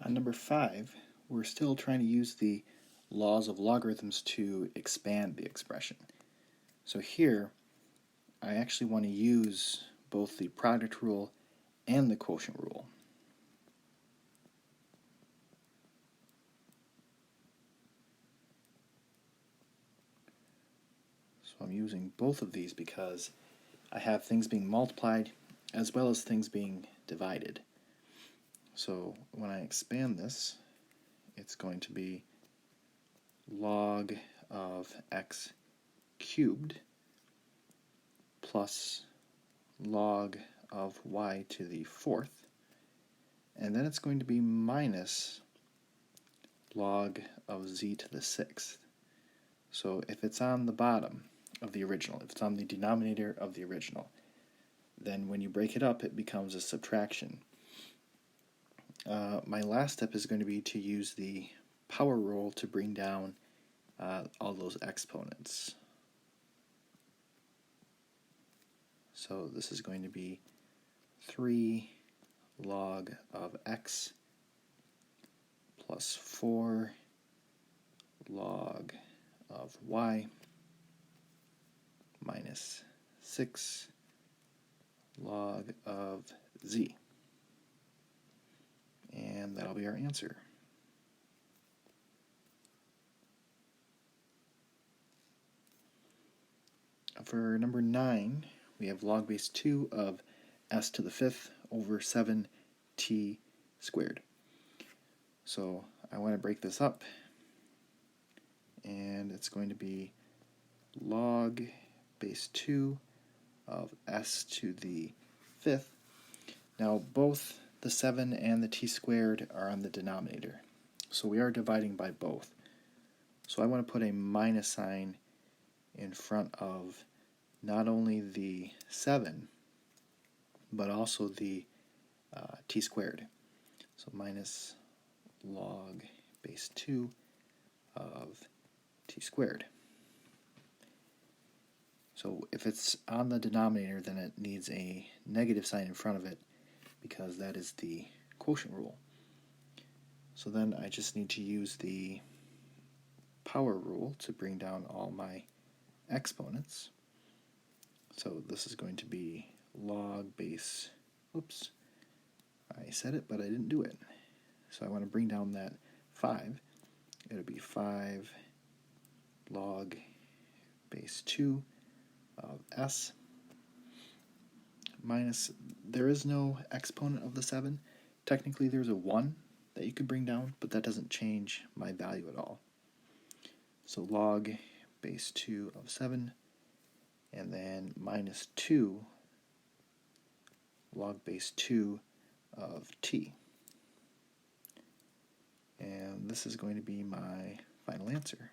On number 5, we're still trying to use the laws of logarithms to expand the expression. So here, I actually want to use both the product rule and the quotient rule. So I'm using both of these because I have things being multiplied as well as things being divided. So when I expand this, it's going to be log of x cubed plus log of y to the fourth, and then it's going to be minus log of z to the sixth. So if it's on the bottom of the original, if it's on the denominator of the original, then when you break it up, it becomes a subtraction. My last step is going to be to use the power rule to bring down all those exponents. So this is going to be 3 log of x plus 4 log of y minus 6 log of z. And that'll be our answer. For number 9, we have log base 2 of s to the fifth over 7t squared. So I want to break this up, and it's going to be log base 2 of s to the fifth. Now both the 7 and the t squared are on the denominator, so we are dividing by both. So I want to put a minus sign in front of not only the 7, but also the t squared. So minus log base 2 of t squared. So if it's on the denominator, then it needs a negative sign in front of it because that is the quotient rule. So then I just need to use the power rule to bring down all my exponents. So this is going to be log base, oops, I said it, but I didn't do it. So I want to bring down that 5. It'll be 5 log base 2 of s minus, there is no exponent of the 7. Technically there's a 1 that you could bring down, but that doesn't change my value at all. So log base 2 of 7, and then minus 2 log base 2 of t. And this is going to be my final answer.